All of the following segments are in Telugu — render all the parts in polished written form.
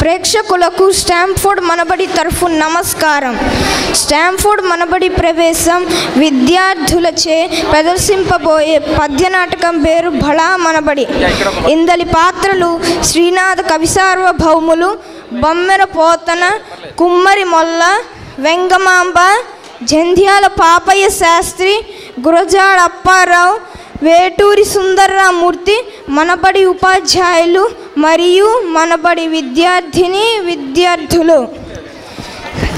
ప్రేక్షకులకు స్టాంఫోర్డ్ మనబడి తరఫు నమస్కారం. స్టాంఫోర్డ్ మనబడి ప్రవేశం విద్యార్థులచే ప్రదర్శింపబోయే పద్య నాటకం పేరు బళా మనబడి. ఇందలి పాత్రలు శ్రీనాథ కవిసార్వభౌములు, బొమ్మెర పోతన, కుమ్మరి మొల్ల, వెంగమాంబ, జంధ్యాల పాపయ్య శాస్త్రి, గురజాడ అప్పారావు, వేటూరి సుందర్రామూర్తి మనబడి ఉపాధ్యాయులు మరియు మనబడి విద్యార్థులు.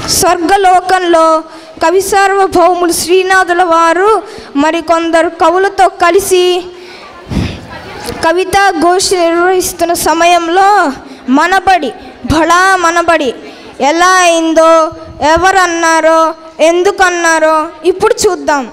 స్వర్గలోకంలో కవిసార్వభౌములు శ్రీనాథుల వారు మరికొందరు కవులతో కలిసి కవితా గోష్ఠి నిర్వహిస్తున్న సమయంలో మనబడి బళా మనబడి ఎలా అయిందో, ఎవరన్నారో, ఎందుకన్నారో ఇప్పుడు చూద్దాం.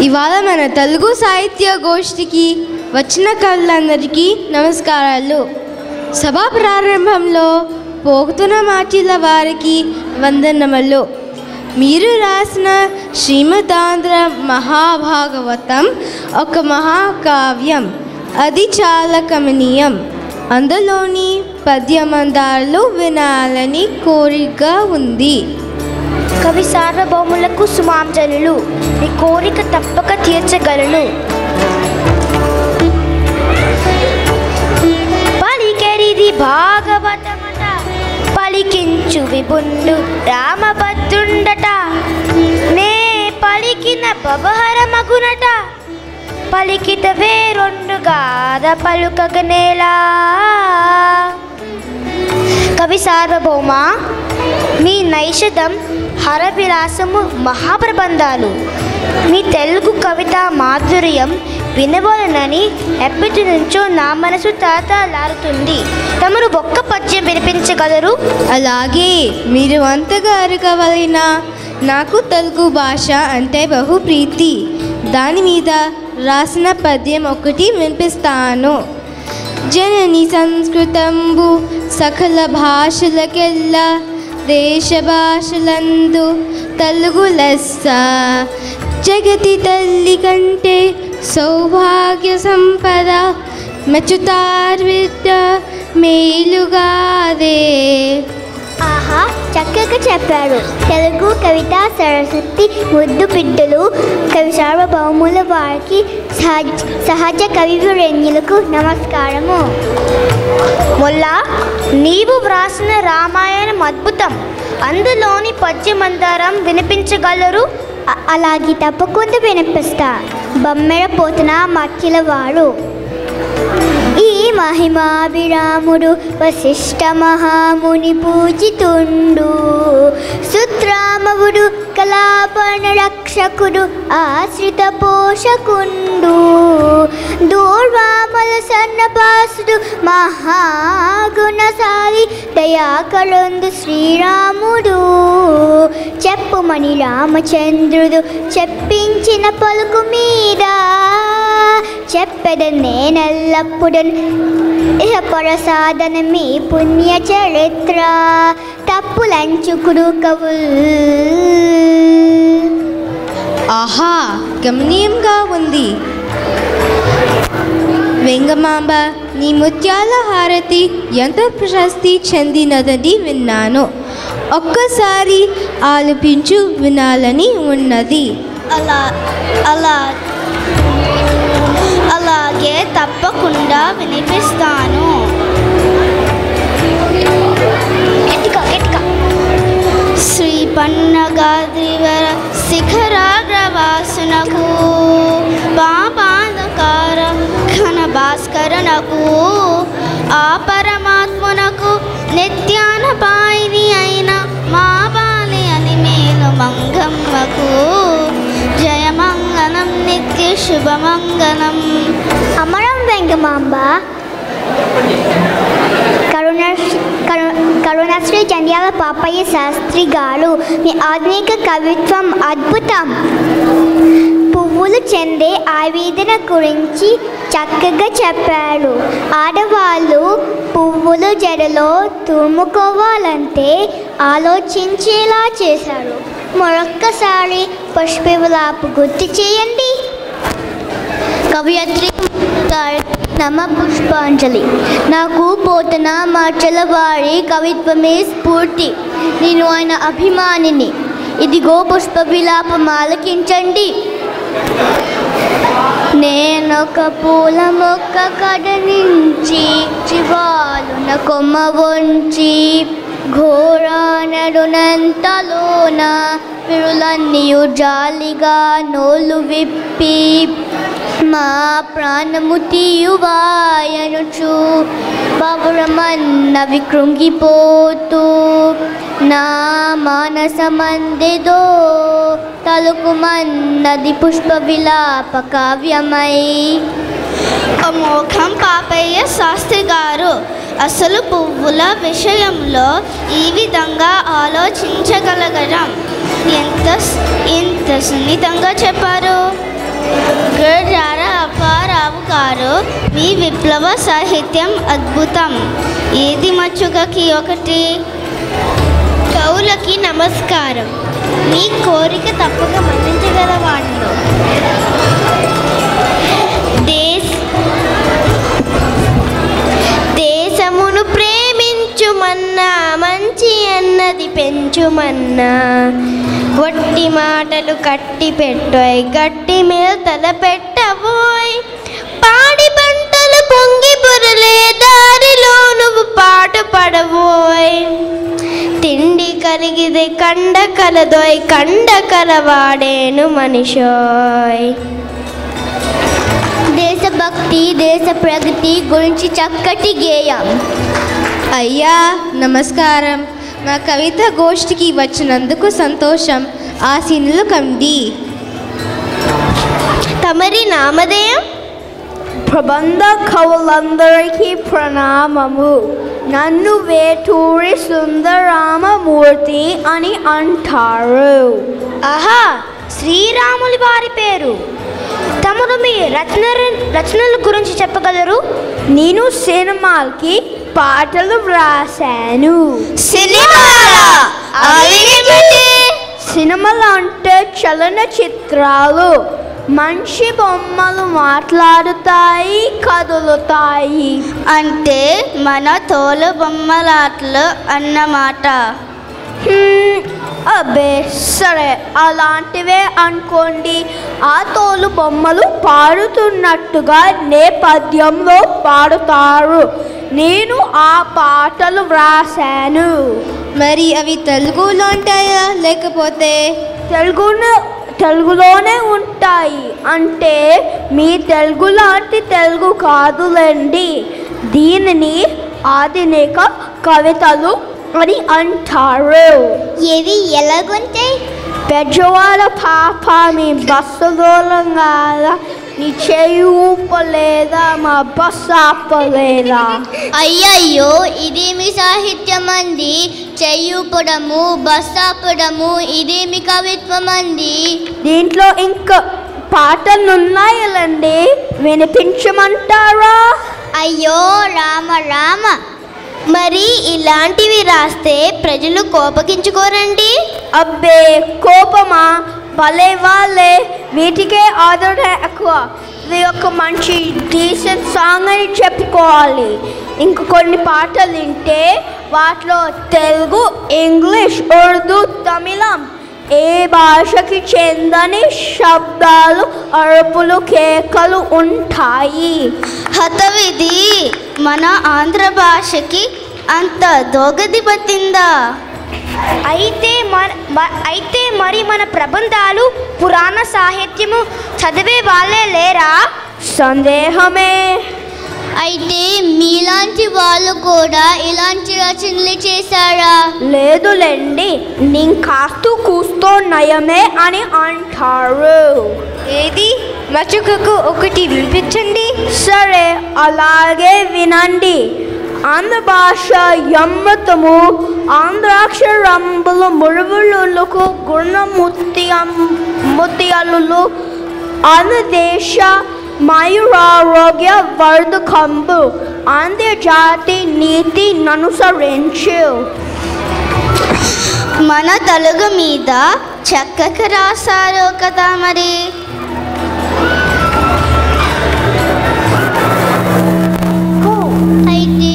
ఇవాళ మన తెలుగు సాహిత్య గోష్ఠికి వచ్చిన కవులందరికీ నమస్కారాలు. సభా ప్రారంభంలో పోగుతున్న మాటల వారికి వందనములు. మీరు రాసిన శ్రీమదాంధ్ర మహాభాగవతం ఒక మహాకావ్యం. అది చాలా కమనీయం. అందులోని పద్యమందాలు వినాలని కోరిక ఉంది. కవి సార్వభౌములకు సుమాంజలు. నీ కోరిక తప్పక తీర్చగలను. పలికెరిది భాగవతమట, పలికించు విభుండు రామభద్రుండట. నే పలికిన పవహర మగునట, పలికిత వేరొండుగాద పలుకగనేలా. కవి సార్వభౌమ, మీ నైషధం, హరవిలాసము మహాప్రబంధాలు. మీ తెలుగు కవిత మాధుర్యం వినవలనని ఎప్పటి నుంచో నా మనసు తాతలారుతుంది. తమరు ఒక్క పద్యం వినిపించగలరు? అలాగే, మీరు అంతగా అరగవలైనా నాకు తెలుగు భాష అంటే బహు ప్రీతి. దాని మీద రాసిన పద్యం ఒకటి వినిపిస్తాను. జనని సంస్కృతంబు సకల భాషలకెల్లా, దేశ భాషలందు తెలుగు లెస్స. జగతి తల్లి కంటే సౌభాగ్య సంపద, మెచ్చుతార్విద్య మేలుగాదే. ఆహా, చక్కగా చెప్పారు. తెలుగు కవిత సరస్వతి ముద్దు బిడ్డలు కవి సార్వభౌముల వారికి సహజ కవివరేణ్యులకు నమస్కారము. మొల్లా, నీవు వ్రాసిన రామాయణం అద్భుతం. అందులోని పద్యమందారం వినిపించగలరు? అలాగే, తప్పకుండా వినిపిస్తా. బొమ్మెర పోతన మక్కిల వారు. ఈ మహిమాభిరాముడు వశిష్ఠ మహాముని పూజితుండు. సుత్రామవుడు కలాపణ రక్షకుడు, ఆశ్రిత పోషకుండు. దూర్వామల సన్నపాసుడు, మహాగుణశాలి దయాకరుండు శ్రీరాముడు. చెప్పుమని రామచంద్రుడు చెప్పించిన పలుకు మీద, చెప్పెద నేనెల్లప్పుడు ఇహ పరసాధన మీ పుణ్య చరిత్ర. తప్పులంచుకుడు కవుల్. ఆహా, గమనీయంగా ఉంది. వెంగమాంబ, నీ ముత్యాల హారతి ఎంతో ప్రశస్తి చెందినదని విన్నాను. ఒక్కసారి ఆలపించు, వినాలని ఉన్నది. అలాగే, తప్పకుండా వినిపిస్తాను. మంగమ్మకు ఆ పరమాత్మునకు నిత్యానపాయిని అయిన మా బాలి అని మేలు మంగమ్మకు జయమంగళం నిత్య శుభమంగళం. అమరం వెంగమాంబ కరుణశ్రీ జంధ్యాల పాపయ్య శాస్త్రి గారు, మీ ఆధునిక కవిత్వం అద్భుతం. పువ్వులు చెందే ఆవేదన గురించి చక్కగా చెప్పారు. ఆడవాళ్ళు పువ్వులు జడలో తుమ్ముకోవాలంటే ఆలోచించేలా చేశారు. మరొక్కసారి పుష్ప విలాప గుర్తు చేయండి. కవయత్రి నమ పుష్పాంజలి. నాకు పోతన మార్చల వారి కవిత్వమే స్ఫూర్తి. నేను ఆయన అభిమానిని. ఇదిగో పుష్ప విలాపం ఆలకించండి. నేనొక పూల మొక్క కడ నుంచి చివాలున కొమ్మ వంచి ఘోరానడునంతలోన విరులన్నీయు జాలిగా నోలు విప్పి మా ప్రాణము తీయువాయనుచు పవరమన్నవి కృంగిపోతూ నా మానసమందెదో తలుకుమన్నది పుష్ప విలాప కావ్యమై. అమోఘం పాపయ్య శాస్త్రి గారు అసలు పువ్వుల విషయంలో ఈ విధంగా ఆలోచించగలగడం ఎంత సున్నితంగా చెప్పారు. గుర్రార అప్పారావు గారు, మీ విప్లవ సాహిత్యం అద్భుతం. ఏది మచ్చుగకి ఒకటి. కవులకి నమస్కారం. మీ కోరిక తప్పక మన్నించగలవాడిలో. దేశమును ప్రేమించుమన్నా, మంచి అన్నది పెంచుమన్నా, వట్టి మాటలు కట్టి పెట్టోయ్, గట్టి మీద తల పెట్టబోయ్. పాడి పంటలు పొంగి పొరలే దారిలో నువ్వు పాటు పడబోయ్. తిండి కలిగిదే కండ కలదోయ్, కండ కలవాడేను మనిషోయ్. దేశభక్తి, దేశ ప్రగతి గురించి చక్కటి గేయం. అయ్యా నమస్కారం. మా కవిత గోష్ఠికి వచ్చినందుకు సంతోషం. ఆశీనులు కండి. తమరి నామధేయం? ప్రబంధ కవులందరికీ ప్రణామము. నన్ను వేటూరి సుందరరామమూర్తి అని అంటారు. ఆహా, శ్రీరాములి వారి పేరు. తమరు మీ రచనల గురించి చెప్పగలరు? నేను సినిమాలకి పాటలు వ్రాసాను. సినిమాలు అంటే చలనచిత్రాలు. మనిషి బొమ్మలు మాట్లాడుతాయి, కదులుతాయి. అంటే మన తోలు బొమ్మలాటలు అన్నమాట. అబ్బే సరే, అలాంటివే అనుకోండి. ఆ తోలు బొమ్మలు పాడుతున్నట్టుగా నేపథ్యంలో పాడుతారు. నేను ఆ పాటలు వ్రాసాను. మరి అవి తెలుగులో ఉంటాయా లేకపోతే తెలుగులోనే ఉంటాయి. అంటే మీ తెలుగు లాంటి తెలుగు కాదులేండి. దీనిని ఆధునిక కవితలు అని అంటారు. ఏవి ఎలాగుంటాయి? పెద్దవాళ్ళ పాప మీ బస్సు దూరంగా నీ చేయి ఊపలేదా, మా బస్సు ఆపలేదా? అయ్యయ్యో, ఇదేమి సాహిత్యం అండి. చెయ్యూపడము, బస్ ఆపడము, ఇదేమి కవిత్వం అండి. దీంట్లో ఇంకా పాటలున్నాయండి, వినిపించమంటారా? అయ్యో రామ రామ. మరి ఇలాంటివి రాస్తే ప్రజలు కోపగించుకోరండి? అబ్బే కోపమా, భలే వాళ్ళే. వీటికే ఆదరణ ఎక్కువ. ఇది ఒక మంచి డీసెంట్ సాంగ్ అని చెప్పుకోవాలి. ఇంక కొన్ని పాటలు వింటే వాటిలో తెలుగు, ఇంగ్లీష్, ఉర్దూ, తమిళం ఏ భాషకి చెందని శబ్దాలు, అరుపులు, కేకలు ఉంటాయి. హతవిధి, మన ఆంధ్ర భాషకి అంత దోగది పట్టిందా? అయితే మరి మన ప్రబంధాలు, పురాణ సాహిత్యము చదివే వాళ్ళే లేరా? సందేహమే. అయితే మీలాంటి వాళ్ళు కూడా ఇలాంటి రచనలు చేశారా? లేదులేండి, నేను కాస్తూ కూస్తూ నయమే అని అంటారు. ఏది మచ్చుకకు ఒకటి వినిపించండి. సరే, అలాగే వినండి. ఆంధ్ర భాష యమృతము, ఆంధ్రాక్షరంబులు మురువులకు గుణ ముత్యాలు, ఆంధ్రదేశ మయూరారోగ్య వర్ధకంబు, ఆంధ్రజాతి నీతి ననుసరించు. మన తెలుగు మీద చక్కగా రాశారు కదా మరి. అయితే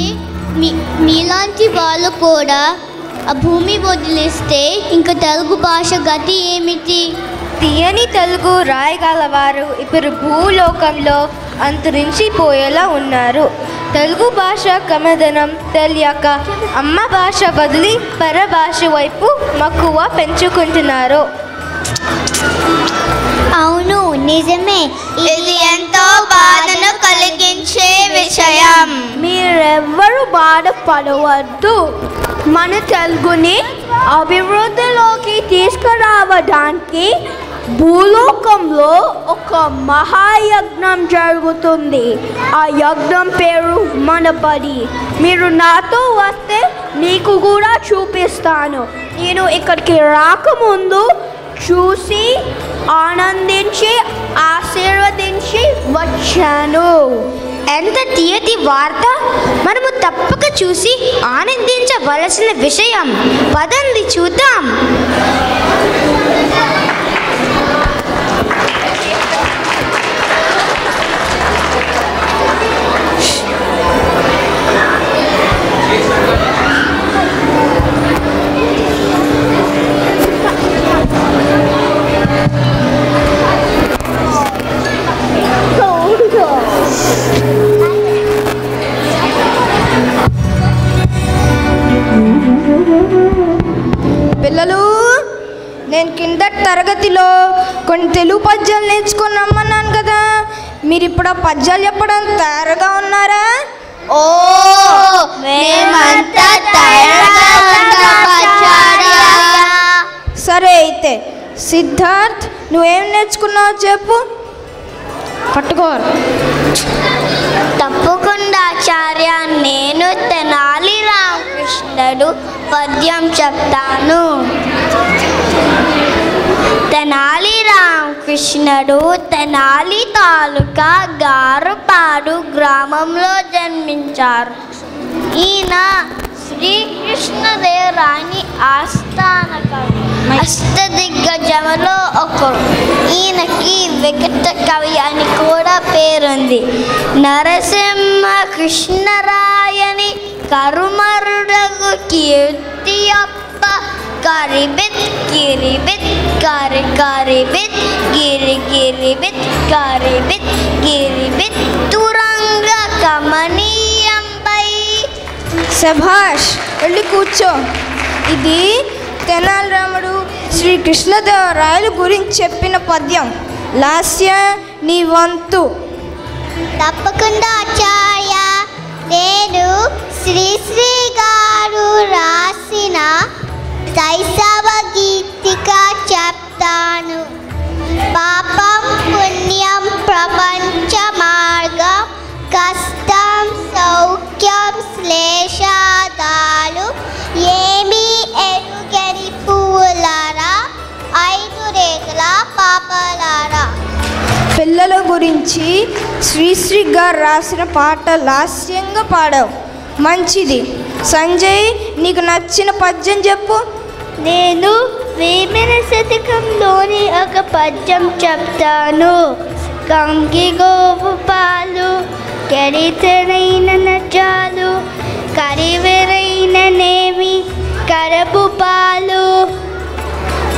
మీలాంటి వాళ్ళు కూడా ఆ భూమి వదిలేస్తే ఇంకా తెలుగు భాష గతి ఏమిటి? తీయని తెలుగు రాయగలవారు ఇప్పుడు భూలోకంలో అంతరించిపోయేలా ఉన్నారు. తెలుగు భాష కమదనం తెలియక అమ్మ భాష వదిలి పరభాష వైపు మక్కువ పెంచుకుంటున్నారు. అవును, నిజమే. ఇది ఎంతో బాధను కలిగించే విషయం. మీరెవ్వరూ బాధపడవద్దు. మన తెలుగుని అభివృద్ధిలోకి తీసుకురావడానికి భూలోకంలో ఒక మహాయజ్ఞం జరుగుతుంది. ఆ యజ్ఞం పేరు మన బడి. మీరు నాతో వస్తే మీకు కూడా చూపిస్తాను. నేను ఇక్కడికి రాకముందు చూసి ఆనందించి ఆశీర్వదించి వచ్చాను. ఎంత తీయటి వార్త! మనము తప్పక చూసి ఆనందించవలసిన విషయం. పదండి చూద్దాం. పిల్లలు, నేను కింద తరగతిలో కొన్ని తెలుగు పద్యాలు నేర్చుకొని రమ్మన్నాను కదా. మీరు ఇప్పుడు ఆ పద్యాలు చెప్పడం తయారుగా ఉన్నారా? ఓ, మేమంతా తయారుగా ఉన్నాం ఆచార్య. సరే, అయితే సిద్ధార్థ్, నువ్వేం నేర్చుకున్నావు చెప్పు. పట్టుకో. తప్పకుండా ఆచార్య, నేను తెనాలి రామకృష్ణుడు పద్యం చెప్తాను. తెనాలి రామకృష్ణుడు తెనాలి తాలూకా గారుపాడు గ్రామంలో జన్మించారు. ఈయన శ్రీకృష్ణదేవరాయని ఆస్థాన కవి, అష్టదిగ్గజములో ఒకరు. ఈయనకి వికట కవి అని కూడా పేరుంది. నరసింహ కృష్ణరాయని కరుమరుడగు కీర్తి అప్ప కరిబిత్ గిరిబిత్ కరి కరిబిత్ గిరి గిరిబిత్ కరిబిత్ గిరిబిత్ తురంగ కమనీయంపై. శభాష్, వెళ్ళి కూర్చో. ఇది తెనాలి రాముడు శ్రీకృష్ణదేవరాయలు గురించి చెప్పిన పద్యం. లాస్య, నీ వంతు. తప్పకుండా ఆచార్య. నేను శ్రీశ్రీ గారు రాసిన శైశవ గీతిక చెప్తాను. పాపం పుణ్యం ప్రపంచ మార్గం కష్టం సౌఖ్యం శ్లేషాదాలు ఏమీ ఎరుగని పువ్వులారా ఐదు రేఖల పాపలారా. పిల్లల గురించి శ్రీశ్రీ గారు రాసిన పాట లాస్యంగా పాడావు. మంచిది. సంజయ్, నీకు నచ్చిన పద్యం చెప్పు. నేను వేమన శతకంలోని ఒక పద్యం చెప్తాను. కంకి గోవు పాలు కెరితనైన నచాలు కరివెరైన నేమి కరపు పాలు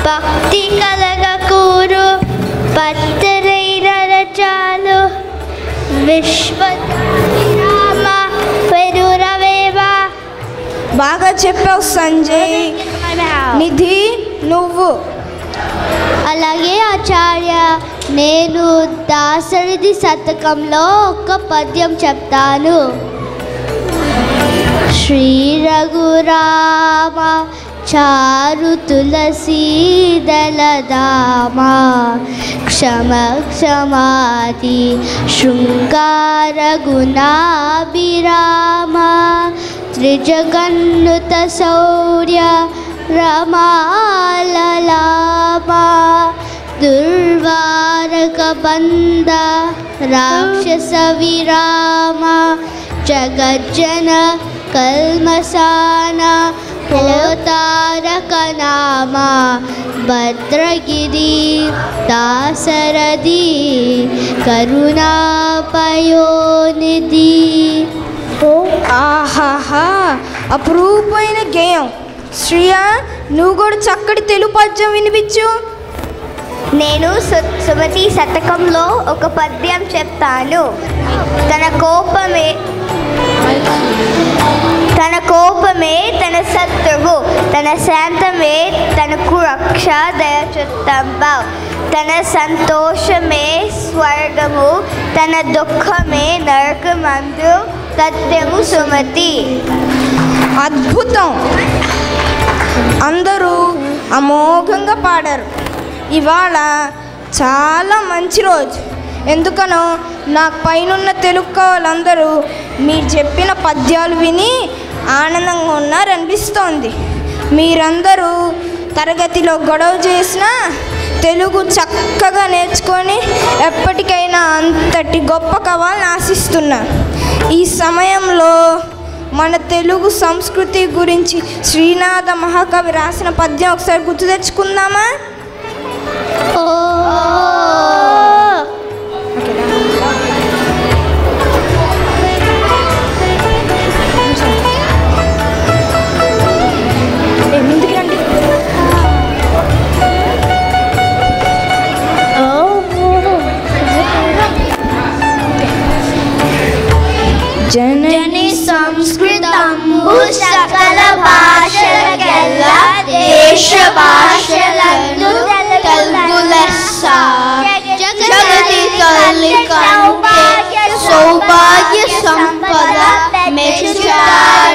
భక్తి కలగకూరు పత్తరైన రచాలు విశ్వరామ పెరురవేవా. బాగా చెప్పావు సంజయ్. నిధి, నువ్వు. అలాగే ఆచార్య. నేను దాశరథి శతకంలో ఒక పద్యం చెప్తాను. శ్రీ రఘురామ చారు తులసీదళధామ క్షమ క్షమాది శృంగార గుణాభిరామ త్రిజగన్నుత శౌర్య రమాలలామ దుర్వారక బంధ రాక్షస విరామ జగజ్జన కల్మసాన పోతారక నామ భద్రగిరి దాశరథి కరుణాపయోనిధి. ఆహాహా, అపురూపమైన గేయం. శ్రీయా, నువ్వు కూడా చక్కటి తెలుగు పద్యం వినిపించు. నేను సుమతి శతకంలో ఒక పద్యం చెప్తాను. తన కోపమే తన శత్రువు, తన శాంతమే తనకు రక్ష దయచుత్తంబ, తన సంతోషమే స్వర్గము, తన దుఃఖమే నరకమందు సత్యము సుమతి. అద్భుతం! అందరూ అమోఘంగా పాడారు. ఇవాళ చాలా మంచి రోజు. ఎందుకనో నాకు పైనున్న తెలుగు వాళ్ళందరూ మీరు చెప్పిన పద్యాలు విని ఆనందంగా ఉన్నారనిపిస్తోంది. మీరందరూ తరగతిలో గొడవ చేసినా తెలుగు చక్కగా నేర్చుకొని ఎప్పటికైనా అంతటి గొప్ప కవాలని ఆశిస్తున్నా. ఈ సమయంలో మన తెలుగు సంస్కృతి గురించి శ్రీనాథ మహాకవి రాసిన పద్యం ఒకసారి గుర్తు తెచ్చుకుందామా? జనని సంస్కృతంబు సకల భాషలకెల్ల దేశ భాషలందు తెలుగు లెస్స. జగతి తల్లి కంటే సౌభాగ్య సంపద మెచ్చుచార